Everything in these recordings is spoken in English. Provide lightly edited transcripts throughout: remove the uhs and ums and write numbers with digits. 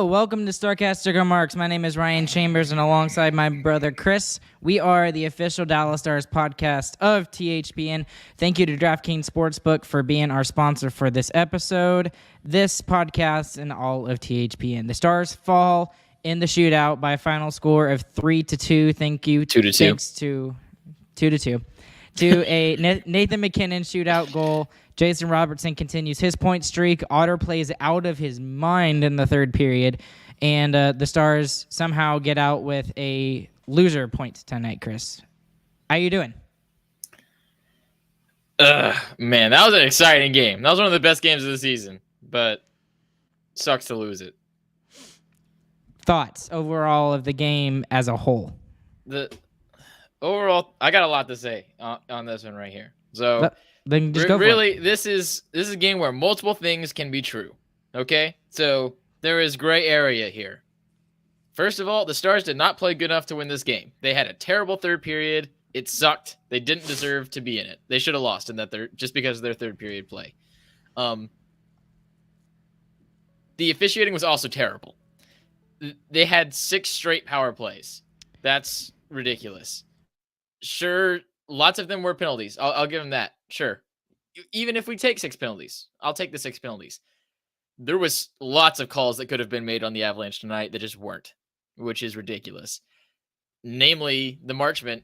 welcome to Starcastic Remarks. My name is Ryan Chambers, and alongside my brother Chris, we are the official Dallas Stars podcast of THPN. Thank you to DraftKings Sportsbook for being our sponsor for this episode, this podcast, and all of THPN. The Stars fall in the shootout by a final score of 3-2. Thank you. 2-2. Thanks to 2-2. To a Nathan Mackinnon shootout goal. Jason Robertson continues his point streak. Otter plays out of his mind in the third period. And the Stars somehow get out with a loser point tonight, Chris. How you doing? Man, that was an exciting game. That was one of the best games of the season. But sucks to lose it. Thoughts overall of the game as a whole? Overall, I got a lot to say on this one right here. So then just go for really, it. this is a game where multiple things can be true. Okay, so there is gray area here. First of all, the Stars did not play good enough to win this game. They had a terrible third period. It sucked. They didn't deserve to be in it. They should have lost in that just because of their third period play. The officiating was also terrible. They had 6 straight power plays. That's ridiculous. Sure, lots of them were penalties. I'll give them that. Sure. Even if we take 6 penalties, I'll take the 6 penalties. There was lots of calls that could have been made on the Avalanche tonight that just weren't, which is ridiculous. Namely, the Marchment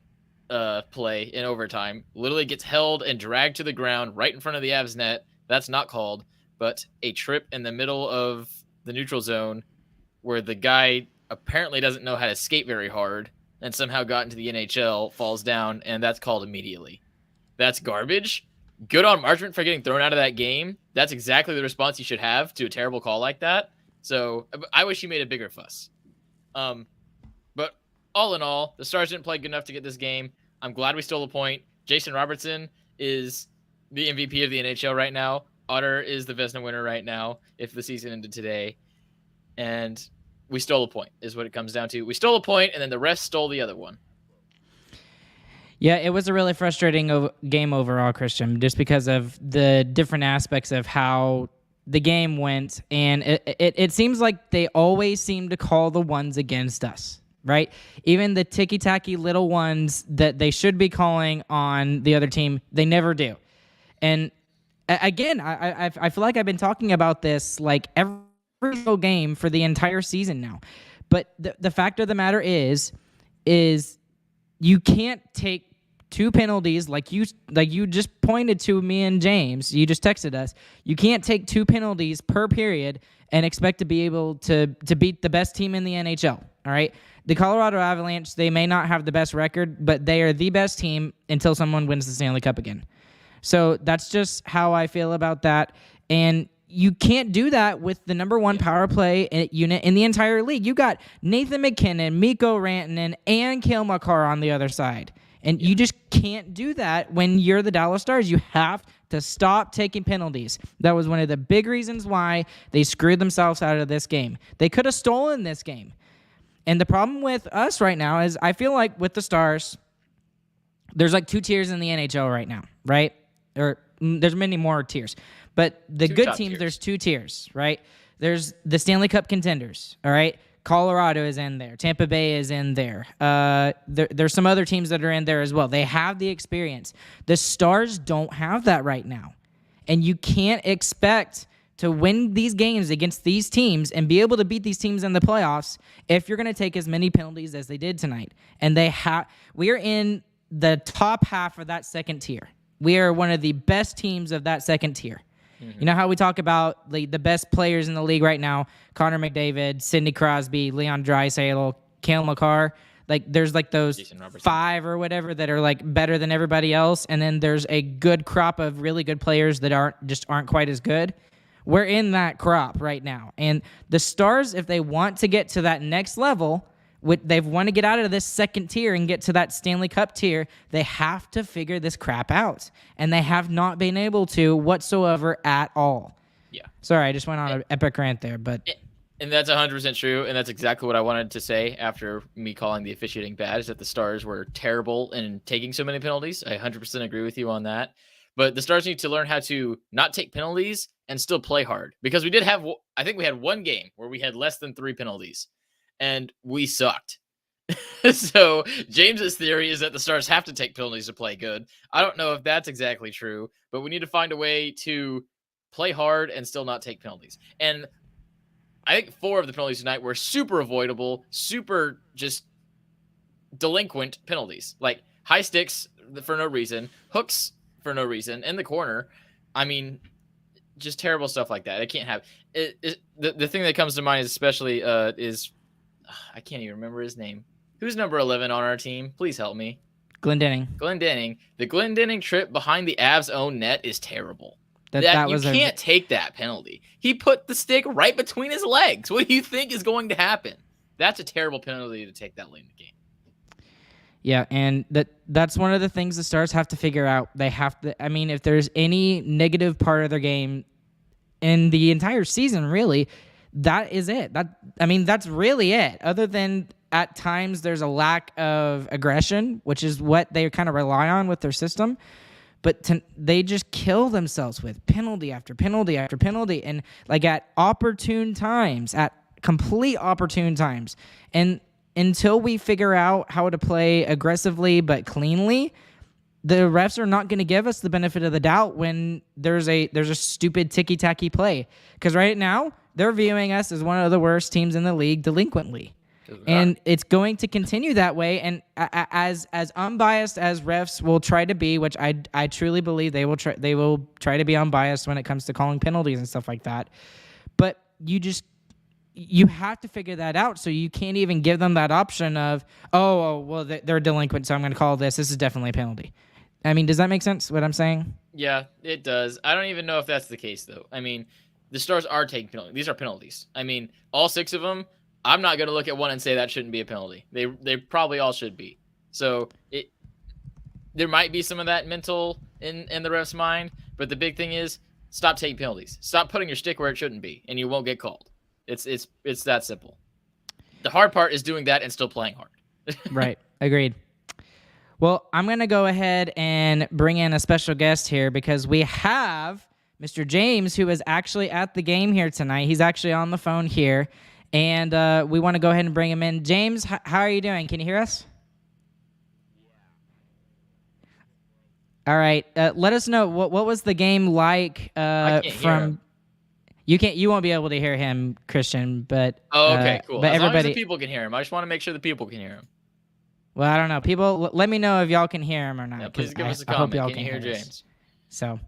play in overtime literally gets held and dragged to the ground right in front of the Avs net. That's not called, but a trip in the middle of the neutral zone where the guy apparently doesn't know how to skate very hard and somehow got into the NHL, falls down, and that's called immediately. That's garbage. Good on Marchment for getting thrown out of that game. That's exactly the response you should have to a terrible call like that. So I wish he made a bigger fuss. But all in all, the Stars didn't play good enough to get this game. I'm glad we stole a point. Jason Robertson is the MVP of the NHL right now. Otter is the Vezina winner right now if the season ended today. And we stole a point is what it comes down to. We stole a point, and then the rest stole the other one. Yeah, it was a really frustrating game overall, Christian, just because of the different aspects of how the game went. And it seems like they always seem to call the ones against us, right? Even the ticky-tacky little ones that they should be calling on the other team, they never do. And again, I feel like I've been talking about this like every single game for the entire season now. But the fact of the matter is you can't take 2 penalties like you just pointed to me and James. You just texted us. You can't take 2 penalties per period and expect to be able to beat the best team in the NHL. All right. The Colorado Avalanche, they may not have the best record, but they are the best team until someone wins the Stanley Cup again. So that's just how I feel about that. And you can't do that with the number 1 power play unit in the entire league. You got Nathan Mackinnon, Mikko Rantanen, and Cale Makar on the other side. And you just can't do that when you're the Dallas Stars. You have to stop taking penalties. That was one of the big reasons why they screwed themselves out of this game. They could have stolen this game. And the problem with us right now is I feel like with the Stars, there's like 2 tiers in the NHL right now, right? Or there's many more tiers. But the good teams, tiers. There's 2 tiers, right? There's the Stanley Cup contenders, all right? Colorado is in there. Tampa Bay is in there. There's some other teams that are in there as well. They have the experience. The Stars don't have that right now. And you can't expect to win these games against these teams and be able to beat these teams in the playoffs if you're going to take as many penalties as they did tonight. And we are in the top half of that second tier. We are one of the best teams of that second tier. Mm-hmm. You know how we talk about the best players in the league right now, Connor McDavid, Sidney Crosby, Leon Draisaitl, Cale Makar. Like there's like those 5 or whatever that are like better than everybody else, and then there's a good crop of really good players that aren't quite as good. We're in that crop right now. And the Stars, if they want to get to that next level, they want to get out of this second tier and get to that Stanley Cup tier, they have to figure this crap out. And they have not been able to whatsoever at all. Yeah. Sorry, I just went on an epic rant there. And that's 100% true, and that's exactly what I wanted to say after me calling the officiating bad, is that the Stars were terrible in taking so many penalties. I 100% agree with you on that. But the Stars need to learn how to not take penalties and still play hard, because we did have, I think we had one game where we had less than 3 penalties and we sucked. So James's theory is that the Stars have to take penalties to play good. I don't know if that's exactly true, but we need to find a way to play hard and still not take penalties. And I think 4 of the penalties tonight were super avoidable, super just delinquent penalties, like high sticks for no reason, hooks for no reason in the corner. I mean, just terrible stuff like that. I can't have it. The thing that comes to mind is especially is I can't even remember his name. Who's number 11 on our team? Please help me. Glendening. The Glendening trip behind the Avs' own net is terrible. You can't take that penalty. He put the stick right between his legs. What do you think is going to happen? That's a terrible penalty to take that late in the game. Yeah, and that's one of the things the Stars have to figure out. They have to. I mean, if there's any negative part of their game in the entire season, really, that is it. That's really it. Other than at times there's a lack of aggression, which is what they kind of rely on with their system. But they just kill themselves with penalty after penalty after penalty, and like at opportune times, at complete opportune times. And until we figure out how to play aggressively but cleanly, the refs are not going to give us the benefit of the doubt when there's a stupid ticky-tacky play. Because right now, they're viewing us as one of the worst teams in the league delinquently. And it's going to continue that way. And as unbiased as refs will try to be, which I truly believe they will try to be unbiased when it comes to calling penalties and stuff like that. But you have to figure that out. So you can't even give them that option of, they're delinquent, so I'm going to call this. This is definitely a penalty. I mean, does that make sense, what I'm saying? Yeah, it does. I don't even know if that's the case, though. I mean, the Stars are taking penalties. These are penalties. I mean, all 6 of them, I'm not going to look at one and say that shouldn't be a penalty. They probably all should be. So there might be some of that mental in the ref's mind, but the big thing is stop taking penalties. Stop putting your stick where it shouldn't be, and you won't get called. It's that simple. The hard part is doing that and still playing hard. Right. Agreed. Well, I'm going to go ahead and bring in a special guest here because we have Mr. James, who is actually at the game here tonight. He's actually on the phone here, and we want to go ahead and bring him in. James, how are you doing? Can you hear us? All right. Let us know what was the game like I can't hear him. You won't be able to hear him, Christian, but okay, cool. But as everybody, long as the people can hear him. I just want to make sure the people can hear him. Well, I don't know. People, let me know if y'all can hear him or not. Yeah, please give us a I hope comment. y'all Can you hear James? us. So,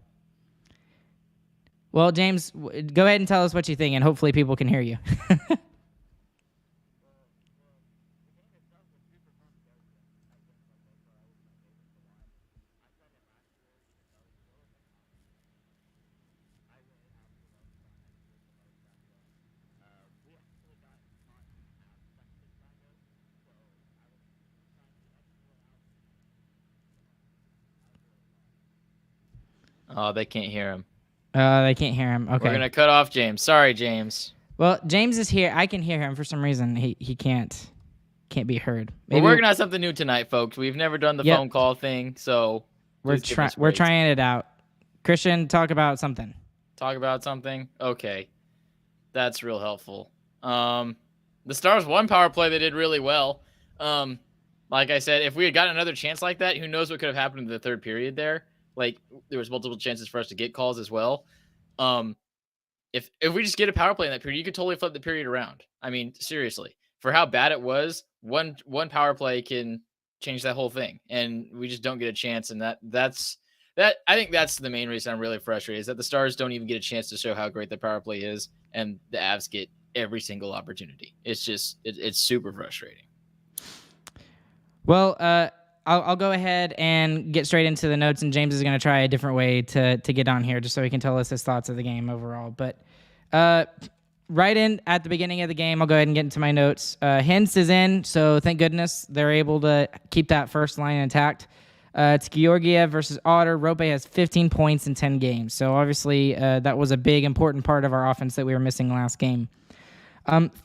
well, James, go ahead and tell us what you think, and hopefully people can hear you. Oh, they can't hear him. They can't hear him. Okay. We're going to cut off James. Sorry, James. Well, James is here. I can hear him. For some reason, he can't be heard. Maybe we're working on something new tonight, folks. We've never done the phone call thing, so we're trying it out. Christian, talk about something. Talk about something? Okay. That's real helpful. The Stars won power play. They did really well. Like I said, if we had gotten another chance like that, who knows what could have happened in the third period there. Like, there was multiple chances for us to get calls as well. If we just get a power play in that period, you could totally flip the period around. I mean, seriously. For how bad it was, one power play can change that whole thing. And we just don't get a chance. And that's I think that's the main reason I'm really frustrated, is that the Stars don't even get a chance to show how great the power play is, and the Avs get every single opportunity. It's just it's super frustrating. Well, I'll go ahead and get straight into the notes, and James is going to try a different way to get on here just so he can tell us his thoughts of the game overall. But right in at the beginning of the game, I'll go ahead and get into my notes. Hintz is in, so thank goodness they're able to keep that first line intact. It's Georgiev versus Otter. Rope has 15 points in 10 games. So obviously that was a big, important part of our offense that we were missing last game.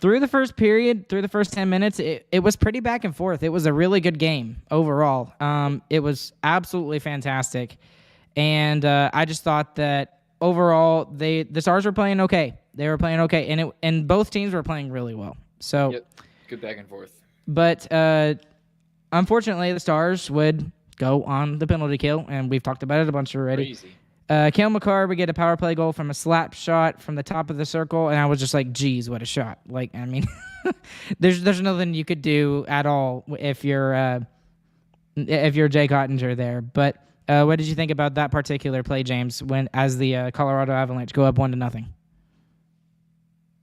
Through the first period, through the first 10 minutes, it was pretty back and forth. It was a really good game overall. It was absolutely fantastic. And I just thought that overall, the Stars were playing okay. They were playing okay, and both teams were playing really well. So, Yep. Good back and forth. But unfortunately, the Stars would go on the penalty kill, and we've talked about it a bunch already. Crazy. Cale Makar would get a power play goal from a slap shot from the top of the circle, and I was just like, geez, what a shot. Like, I mean, there's nothing you could do at all if you're Jake Ottinger there. But what did you think about that particular play, James, as the Colorado Avalanche go up 1-0?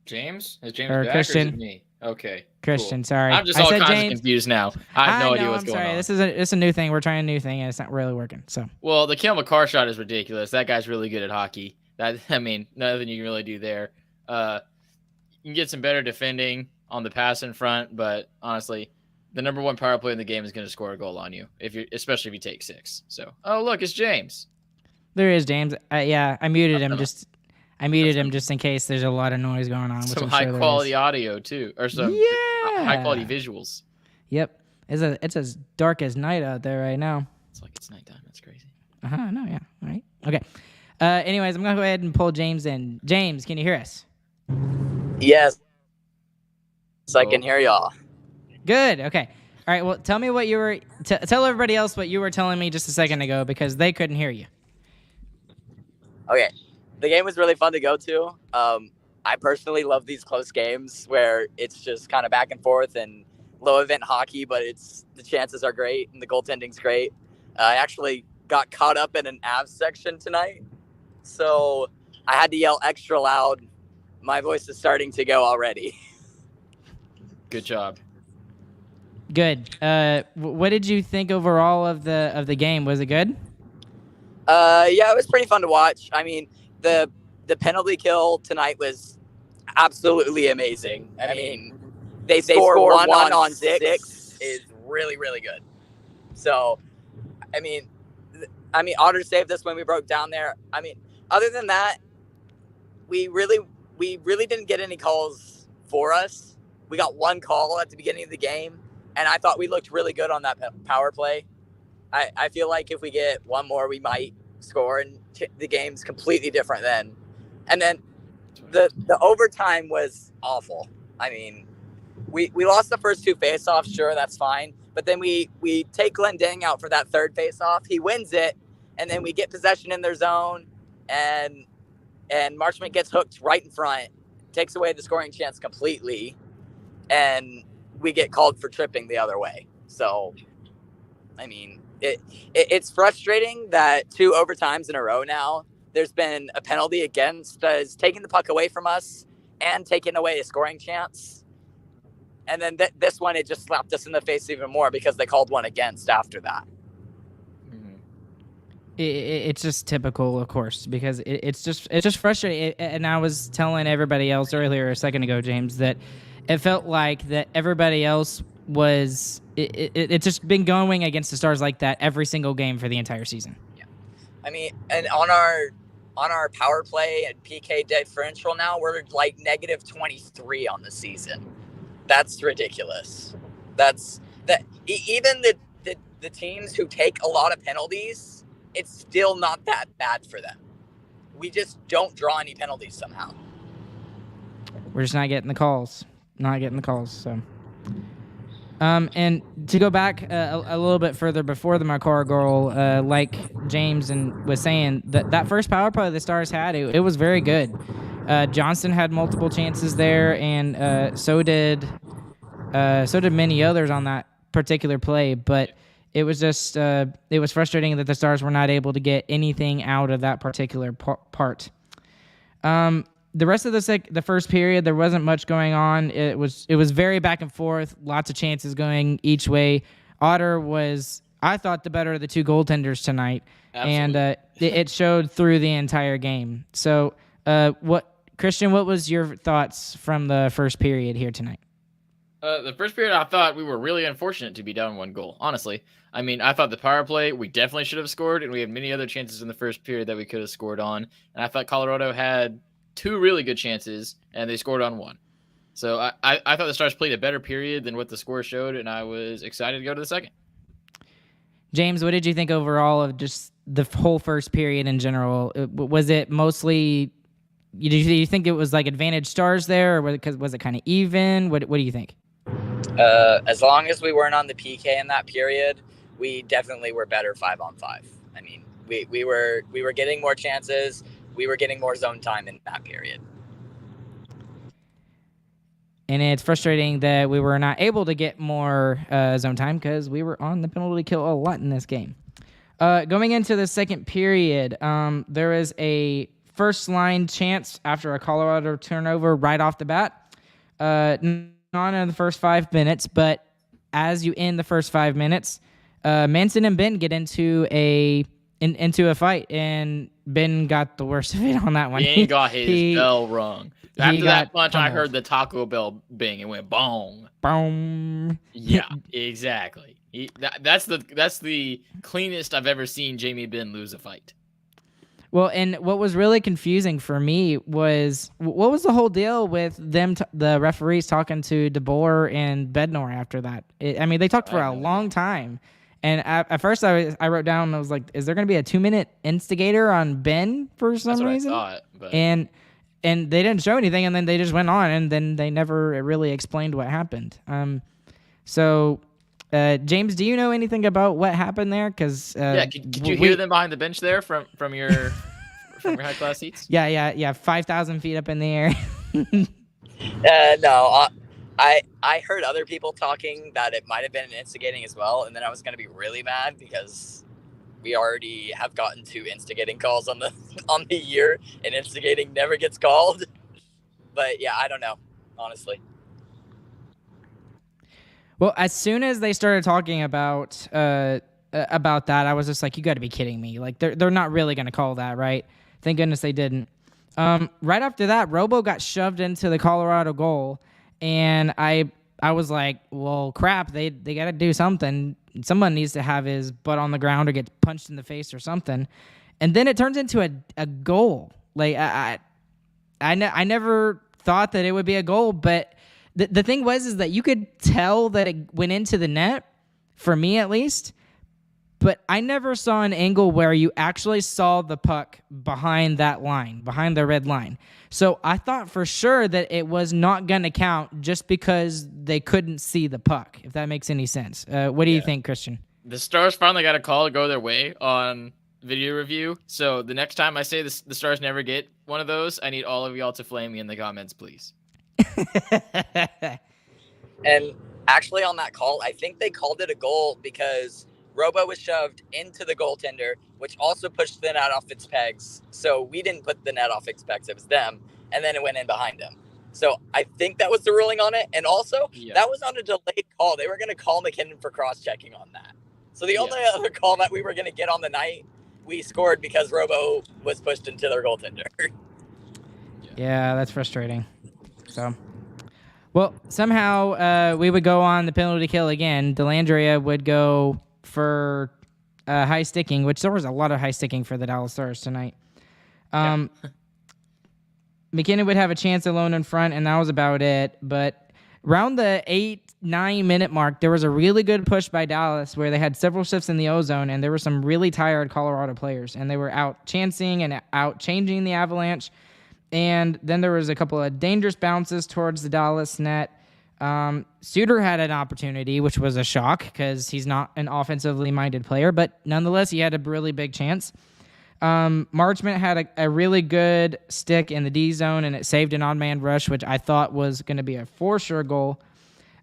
James? Is James Or back Christian. or is it me? Okay. Christian, cool. sorry. I'm just I all said kinds James. of confused now. I have no idea what's I'm going sorry. on. It's a new thing. We're trying a new thing, and it's not really working. So. Well, the Cale Makar shot is ridiculous. That guy's really good at hockey. Nothing you can really do there. You can get some better defending on the pass in front, but honestly, the number one power play in the game is going to score a goal on you, especially if you take 6. So, oh look, it's James. There is James. Yeah, I muted him just in case there's a lot of noise going on. Some high quality audio too, or some high quality visuals. Yep, it's as dark as night out there right now. It's like it's nighttime. That's crazy. No, yeah, all right, okay. Anyways, I'm gonna go ahead and pull James in. James, can you hear us? Yes, I can hear y'all. Good. Okay. All right. Well, tell me what you were. Tell everybody else what you were telling me just a second ago because they couldn't hear you. Okay. The game was really fun to go to. I personally love these close games where it's just kind of back and forth and low event hockey, but the chances are great and the goaltending's great. I actually got caught up in an Avs section tonight, so I had to yell extra loud. My voice is starting to go already. Good job. Good. What did you think overall of the game? Was it good? Yeah, it was pretty fun to watch. I mean, the penalty kill tonight was absolutely amazing. I mean, they score one on 6 is really, really good. So, I mean, Otter saved this when we broke down there. I mean, other than that, we really didn't get any calls for us. We got one call at the beginning of the game, and I thought we looked really good on that power play. I feel like if we get one more, we might score, and the game's completely different then. And then the overtime was awful. I mean, we lost the first 2 faceoffs. Sure, that's fine. But then we take Glendening out for that third faceoff. He wins it, and then we get possession in their zone, and Marchment gets hooked right in front, takes away the scoring chance completely, and we get called for tripping the other way. So, I mean, it's frustrating that 2 overtimes in a row now, there's been a penalty against us, taking the puck away from us and taking away a scoring chance. And then this one, it just slapped us in the face even more because they called one against after that. It's just typical, of course, because it's just frustrating. And I was telling everybody else earlier a second ago, James, that it felt like that everybody else was it's just been going against the Stars like that every single game for the entire season. Yeah, I mean, and on our power play and PK differential now, we're like negative 23 on the season. That's ridiculous. Even the teams who take a lot of penalties, it's still not that bad for them. We just don't draw any penalties somehow. We're just not getting the calls. So. And to go back a little bit further before the Makar goal, like James was saying, that first power play the Stars had, it was very good. Johnston had multiple chances there, and so did many others on that particular play. But it was just it was frustrating that the Stars were not able to get anything out of that particular part. The rest of the first period, there wasn't much going on. It was very back and forth, lots of chances going each way. Otter was, I thought, the better of the 2 goaltenders tonight. Absolutely. And it showed through the entire game. So, Christian, what was your thoughts from the first period here tonight? The first period, I thought we were really unfortunate to be down 1 goal, honestly. I mean, I thought the power play, we definitely should have scored, and we had many other chances in the first period that we could have scored on. And I thought Colorado had 2 really good chances, and they scored on 1. So I thought the Stars played a better period than what the score showed, and I was excited to go to the second. James, what did you think overall of just the whole first period in general? Was it mostly? Do you think it was like advantage Stars there, or was it kind of even? What do you think? As long as we weren't on the PK in that period, we definitely were better 5-on-5. I mean, we were getting more chances. We were getting more zone time in that period. And it's frustrating that we were not able to get more zone time because we were on the penalty kill a lot in this game. Going into the second period, there was a first line chance after a Colorado turnover right off the bat. Not in the first 5 minutes, but as you end the first 5 minutes, Manson and Benn get into a fight, and Benn got the worst of it on that one. He got his bell rung. After that punch, pummeled. I heard the Taco Bell bing and went boom. Boom. Yeah, exactly. That's the cleanest I've ever seen Jamie Benn lose a fight. Well, and what was really confusing for me was what was the whole deal with them, the referees talking to DeBoer and Bednar after that? They talked for a long time. And at first I wrote down, I was like, is there going to be a 2-minute instigator on Benn for some reason? I thought, but... And they didn't show anything, and then they just went on, and then they never really explained what happened. So, James, do you know anything about what happened there? Because could you hear them behind the bench there from your from your high class seats? Yeah, 5,000 feet up in the air. No, I heard other people talking that it might have been an instigating as well, and then I was going to be really mad because we already have gotten 2 instigating calls on the year, and instigating never gets called. But yeah, I don't know, honestly. Well, as soon as they started talking about that, I was just like, you got to be kidding me. Like, they're not really going to call that, right? Thank goodness they didn't. Right after that, Robo got shoved into the Colorado goal, and I was like, well, crap, they got to do something. Someone needs to have his butt on the ground or get punched in the face or something. And then it turns into a goal. Like, I never thought that it would be a goal, but the thing is that you could tell that it went into the net, for me at least, but I never saw an angle where you actually saw the puck behind that line, behind the red line. So I thought for sure that it was not going to count just because they couldn't see the puck, if that makes any sense. What do you think, Christian? The Stars finally got a call to go their way on video review. So the next time I say the Stars never get one of those, I need all of y'all to flame me in the comments, please. And actually on that call, I think they called it a goal because Robo was shoved into the goaltender, which also pushed the net off its pegs. So we didn't put the net off its pegs. It was them. And then it went in behind him. So I think that was the ruling on it. And also, that was on a delayed call. They were going to call Mackinnon for cross-checking on that. So the only other call that we were going to get on the night, we scored because Robo was pushed into their goaltender. Yeah, that's frustrating. So, well, somehow we would go on the penalty kill again. Delandria would go for high sticking, which there was a lot of high sticking for the Dallas Stars tonight. Mackinnon would have a chance alone in front, and that was about it. But around the 8-9 minute mark, there was a really good push by Dallas where they had several shifts in the ozone, and there were some really tired Colorado players, and they were out chancing and out changing the Avalanche. And then there was a couple of dangerous bounces towards the Dallas net. Suter had an opportunity, which was a shock because he's not an offensively minded player, but nonetheless, he had a really big chance. Marchment had a really good stick in the D zone, and it saved an odd-man rush, which I thought was going to be a for-sure goal.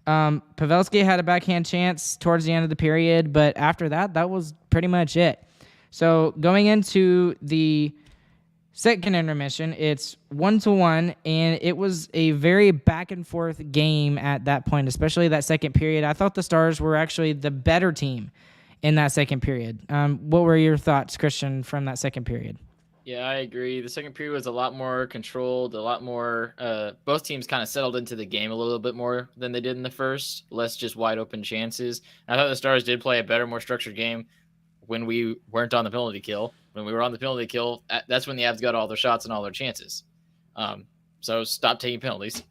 Pavelski had a backhand chance towards the end of the period, but after that, that was pretty much it. So going into the second intermission, it's 1-1, and it was a very back-and-forth game at that point, especially that second period. I thought the Stars were actually the better team in that second period. What were your thoughts, Christian, from that second period? Yeah, I agree. The second period was a lot more controlled, a lot more both teams kind of settled into the game a little bit more than they did in the first, less just wide open chances. And I thought the Stars did play a better, more structured game when we weren't on the penalty kill. When we were on the penalty kill, that's when the Avs got all their shots and all their chances. So stop taking penalties.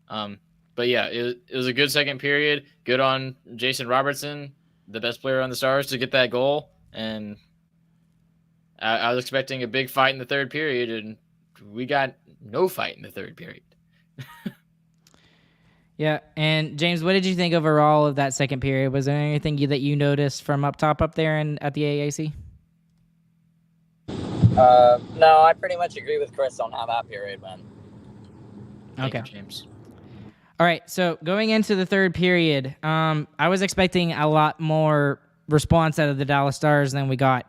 But yeah, it was a good second period. Good on Jason Robertson. the best player on the Stars to get that goal, and I was expecting a big fight in the third period, and we got no fight in the third period. Yeah, and James, what did you think overall of that second period? Was there anything that you noticed from up top up there and at the AAC? No, I pretty much agree with Chris on how that period went. Thank Okay, you, James. All right, so going into the third period, I was expecting a lot more response out of the Dallas Stars than we got.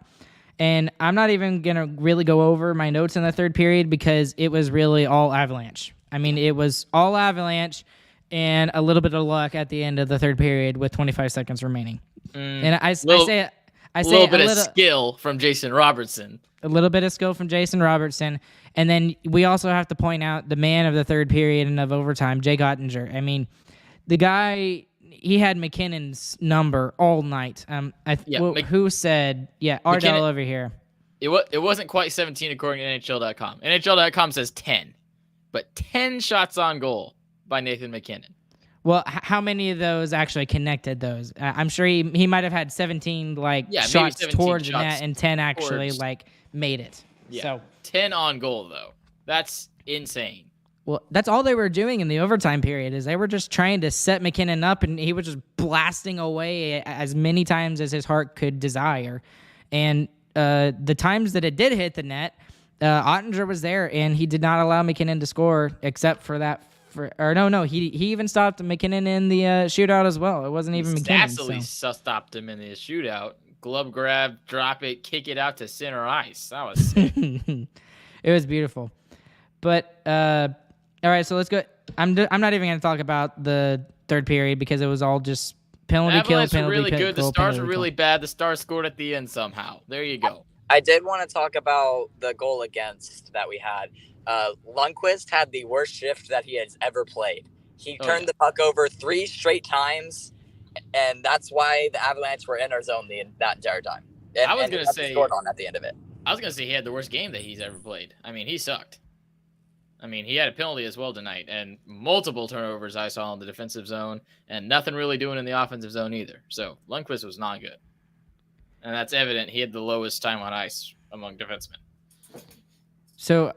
And I'm not even going to really go over my notes in the third period because it was really all Avalanche. I mean, it was all Avalanche and a little bit of luck at the end of the third period with 25 seconds remaining. And I say a little bit of skill from Jason Robertson. A little bit of skill from Jason Robertson. And then we also have to point out the man of the third period and of overtime, Jay Ottinger. I mean, the guy, he had Mackinnon's number all night. Who said, Ardell over here. It wasn't quite 17 according to NHL.com. NHL.com says 10. But 10 shots on goal by Nathan MacKinnon. Well, how many of those actually connected those? I'm sure he might have had 17 shots 17 towards the shots net and 10 actually made it. Yeah. So 10 on goal though. That's insane. Well, that's all they were doing in the overtime period is they were just trying to set MacKinnon up, and he was just blasting away as many times as his heart could desire. And the times that it did hit the net, Ottinger was there, and he did not allow MacKinnon to score except for that. He even stopped MacKinnon in the shootout as well. It wasn't even MacKinnon. Absolutely stopped him in the shootout. Glove grab, drop it, kick it out to center ice. That was sick. It was beautiful. But all right, so let's go. I'm not even going to talk about the third period because it was all just penalty kill. Penalty were really good. The Stars were really bad. The Stars scored at the end somehow. There you go. I did want to talk about the goal against that we had. Lundqvist had the worst shift that he has ever played. He turned the puck over 3 straight times, and that's why the Avalanche were in our zone that entire time. And, I was going to say scored on at the end of it. I was going to say he had the worst game that he's ever played. I mean, he sucked. I mean, he had a penalty as well tonight, and multiple turnovers I saw in the defensive zone, and nothing really doing in the offensive zone either. So Lundqvist was not good, and that's evident. He had the lowest time on ice among defensemen. So,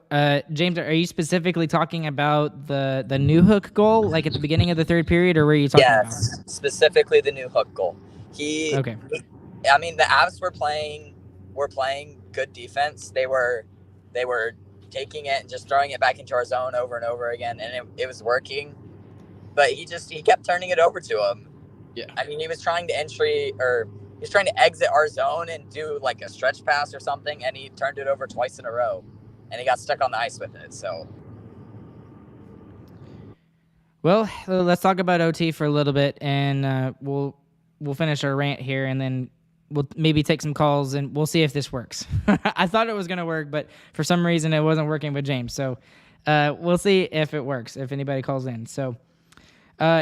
James, are you specifically talking about the new hook goal, like at the beginning of the third period, or were you talking about? Yes, specifically the new hook goal. I mean, the Avs were playing good defense. They were taking it and just throwing it back into our zone over and over again, and it was working. But he kept turning it over to him. Yeah. I mean, he was trying to exit our zone and do like a stretch pass or something, and he turned it over twice in a row. And he got stuck on the ice with it. So, well, let's talk about OT for a little bit, and we'll finish our rant here, and then we'll maybe take some calls, and we'll see if this works. I thought it was going to work, but for some reason it wasn't working with James. So we'll see if it works, if anybody calls in. So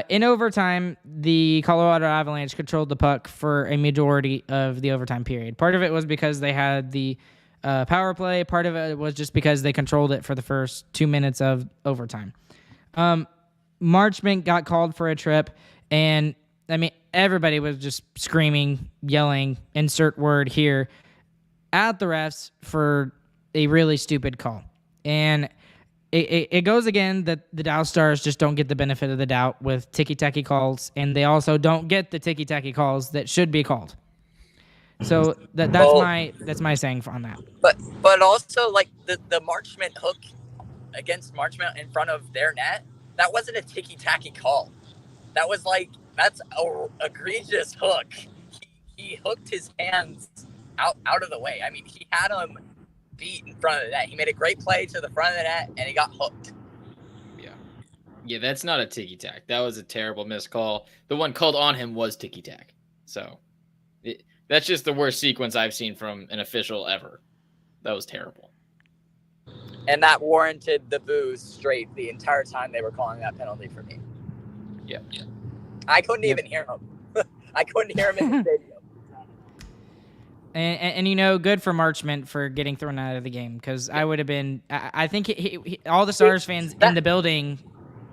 in overtime, the Colorado Avalanche controlled the puck for a majority of the overtime period. Part of it was because they had the power play. Part of it was just because they controlled it for the first 2 minutes of overtime. Marchment got called for a trip, and I mean, everybody was just screaming, yelling, insert word here at the refs for a really stupid call. And it goes again that the Dallas Stars just don't get the benefit of the doubt with ticky-tacky calls, and they also don't get the ticky-tacky calls that should be called. So that's my saying on that. But also like the Marchment hook against Marchment in front of their net, that wasn't a ticky-tacky call. That was that's a egregious hook. He hooked his hands out of the way. I mean, he had him beat in front of the net. He made a great play to the front of the net, and he got hooked. Yeah, that's not a ticky-tack. That was a terrible missed call. The one called on him was ticky-tack. So that's just the worst sequence I've seen from an official ever. That was terrible. And that warranted the boos straight the entire time they were calling that penalty for me. Yeah. I couldn't even hear him. I couldn't hear him in the stadium. And good for Marchment for getting thrown out of the game, because I would have been. I think all the Stars fans in the building.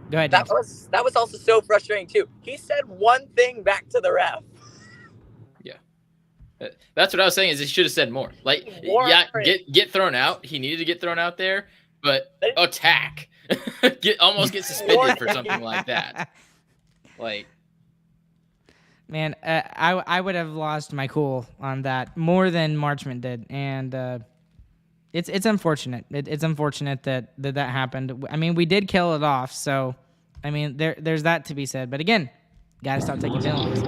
Go ahead. That was also so frustrating too. He said one thing back to the ref. That's what I was saying. Is he should have said more. Like, get thrown out. He needed to get thrown out there, but attack. Almost get suspended for something like that. Like, man, I would have lost my cool on that more than Marchment did, and it's unfortunate. It's unfortunate that happened. I mean, we did kill it off, so I mean, there's that to be said. But again, gotta stop taking penalties.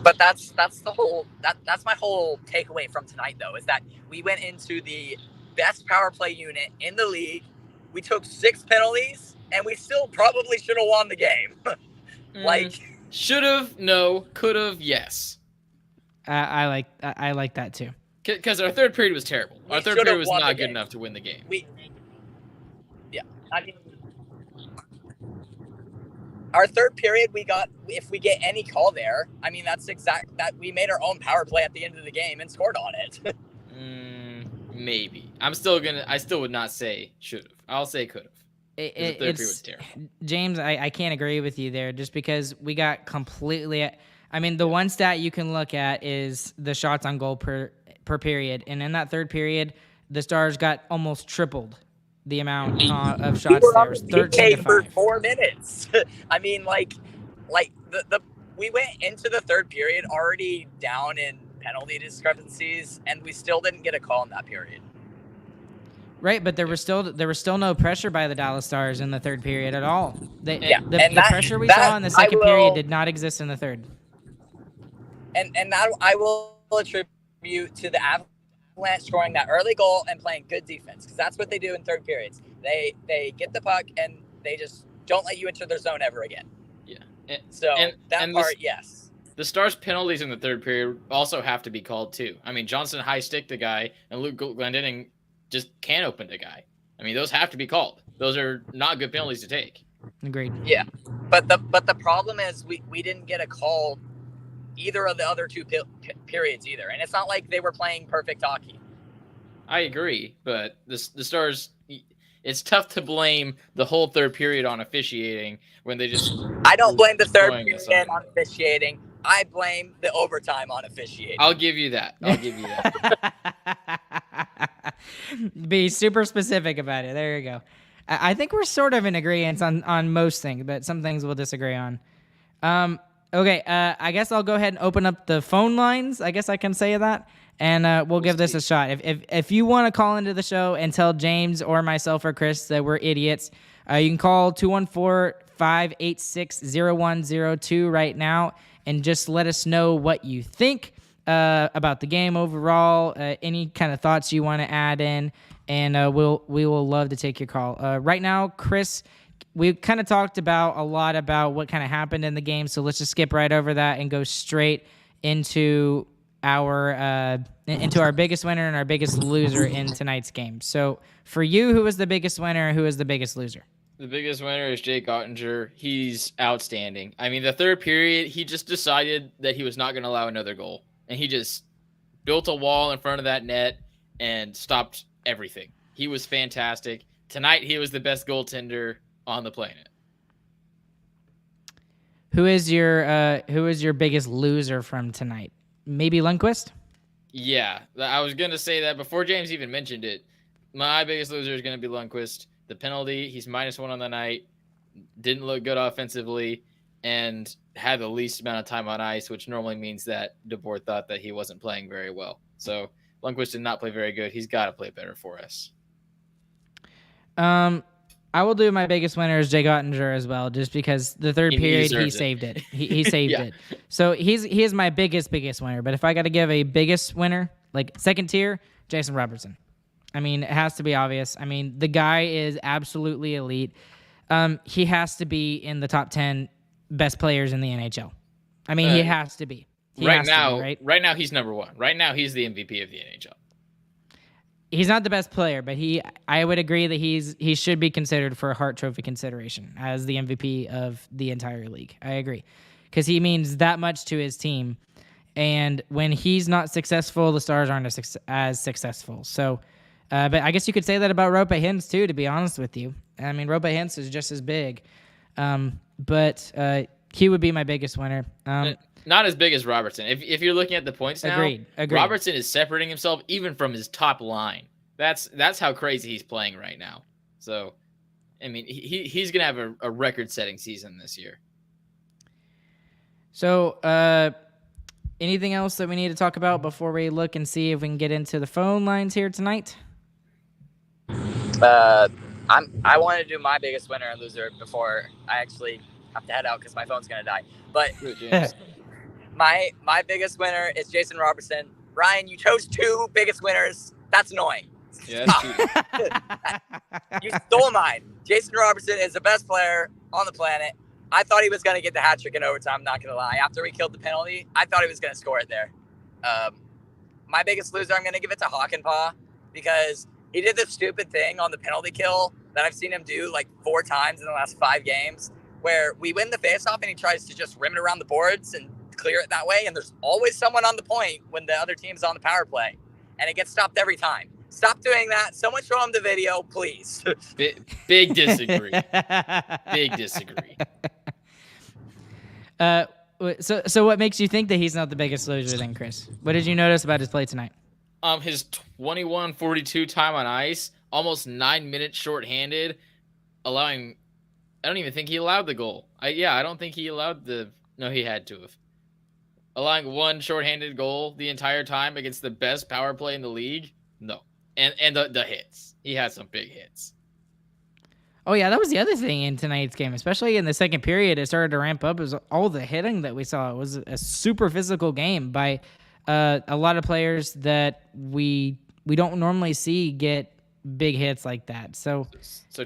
But that's the whole that's my whole takeaway from tonight, though, is that we went into the best power play unit in the league. We took 6 penalties, and we still probably should have won the game. Should have, no. Could have, yes. I like that too. Because our third period was terrible. Our third period was not good enough to win the game. I mean, our third period, if we get any call there, I mean, that we made our own power play at the end of the game and scored on it. Maybe. I still would not say should have. I'll say could have. The third period was terrible. James, I can't agree with you there just because we got completely. I mean, the one stat you can look at is the shots on goal per period. And in that third period, the Stars got almost tripled the amount of shots there. It was 13 for 4 minutes. I mean, we went into the third period already down in penalty discrepancies, and we still didn't get a call in that period. Right, but there was still no pressure by the Dallas Stars in the third period at all. The pressure we saw in the second period did not exist in the third. And that I will attribute to the Avalanche scoring that early goal and playing good defense, because that's what they do in third periods. They get the puck and they just don't let you enter their zone ever again. Yeah. Yes. The Stars' penalties in the third period also have to be called too. I mean, Johnson high-sticked the guy, and Luke Glendening just can't open the guy. I mean, those have to be called. Those are not good penalties to take. Agreed. Yeah, but the problem is we didn't get a call either of the other 2 periods either, and it's not like they were playing perfect hockey. I agree, but the Stars, it's tough to blame the whole third period on officiating when they just. I don't blame the third period on officiating. I blame the overtime on officiating. I'll give you that. Be super specific about it. There you go. I think we're sort of in agreement on most things, but some things we'll disagree on. Okay, I guess I'll go ahead and open up the phone lines. I guess I can say that, and we'll give this a shot. If you want to call into the show and tell James or myself or Chris that we're idiots, you can call 214-586-0102 right now and just let us know what you think about the game overall, any kind of thoughts you want to add in, and we will love to take your call. Right now, Chris, we kind of talked about a lot about what kind of happened in the game, so let's just skip right over that and go straight into our biggest winner and our biggest loser in tonight's game. So for you, who was the biggest winner and who was the biggest loser? The biggest winner is Jake Ottinger. He's outstanding. I mean, the third period, he just decided that he was not going to allow another goal. And he just built a wall in front of that net and stopped everything. He was fantastic. Tonight, he was the best goaltender on the planet. Who is your biggest loser from tonight? Maybe Lundqvist? Yeah, I was going to say that before James even mentioned it. My biggest loser is going to be Lundqvist. The penalty, he's -1 on the night, didn't look good offensively, and had the least amount of time on ice, which normally means that DeBoer thought that he wasn't playing very well. So Lundqvist did not play very good. He's got to play better for us. I will do my biggest winner is Jake Ottinger as well, just because the third period he saved it. He saved it. So he is my biggest winner. But if I got to give a biggest winner, like second tier, Jason Robertson. I mean, it has to be obvious. I mean, the guy is absolutely elite. He has to be in the top 10 best players in the NHL. I mean, he has to be. Right now, he's number 1. Right now, he's the MVP of the NHL. He's not the best player, but I would agree that he should be considered for a Hart Trophy consideration as the MVP of the entire league. I agree. Because he means that much to his team. And when he's not successful, the Stars aren't as successful. So... but I guess you could say that about Roope Hintz, too, to be honest with you. I mean, Roope Hintz is just as big. But he would be my biggest winner. not as big as Robertson. If you're looking at the points now, Agreed. Robertson is separating himself even from his top line. That's how crazy he's playing right now. So, I mean, he's gonna have a record-setting season this year. So, anything else that we need to talk about before we look and see if we can get into the phone lines here tonight? I want to do my biggest winner and loser before I actually have to head out because my phone's gonna die. But my biggest winner is Jason Robertson. Ryan, you chose two biggest winners. That's annoying. Yeah, You stole mine. Jason Robertson is the best player on the planet. I thought he was going to get the hat trick in overtime, not going to lie. After we killed the penalty, I thought he was going to score it there. My biggest loser, I'm going to give it to Hakanpää because he did this stupid thing on the penalty kill that I've seen him do like 4 times in the last 5 games where we win the faceoff and he tries to just rim it around the boards and clear it that way. And there's always someone on the point when the other team's on the power play. And it gets stopped every time. Stop doing that. Someone show him the video, please. Big disagree. Big disagrey. So what makes you think that he's not the biggest loser then, Chris? What did you notice about his play tonight? His 21-42 time on ice, almost 9 minutes shorthanded, allowing. I don't even think he allowed the goal. I don't think he allowed the. No, he had to have. Allowing one shorthanded goal the entire time against the best power play in the league. No. And the hits. He had some big hits. Oh, yeah, that was the other thing in tonight's game, especially in the second period. It started to ramp up. It was all the hitting that we saw. It was a super physical game by a lot of players that we don't normally see get big hits like that. So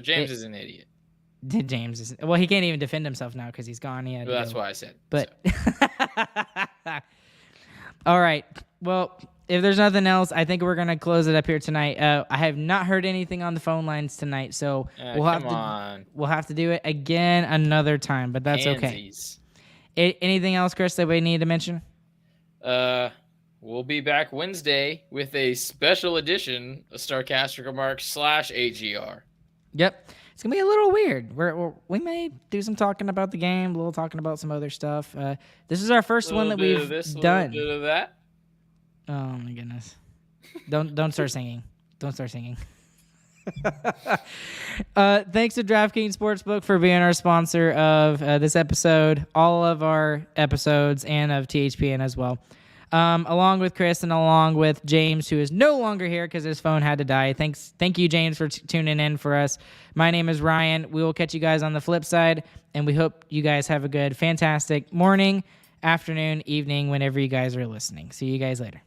James is an idiot. James is well. He can't even defend himself now because he's gone. Well, that's why I said. But all right. Well, if there's nothing else, I think we're gonna close it up here tonight. I have not heard anything on the phone lines tonight, so we'll have to do it again another time. But that's okay. Anything else, Chris, that we need to mention? We'll be back Wednesday with a special edition of Starcastic Remarks /AGR. Yep. It's going to be a little weird. We may do some talking about the game, a little talking about some other stuff. This is our first one that we've done. A little bit of that. Oh, my goodness. Don't start singing. Don't start singing. Thanks to DraftKings Sportsbook for being our sponsor of this episode, all of our episodes, and of THPN as well. Along with Chris and along with James, who is no longer here because his phone had to die. Thank you, James, for tuning in for us. My name is Ryan. We will catch you guys on the flip side, and we hope you guys have a good, fantastic morning, afternoon, evening, whenever you guys are listening. See you guys later.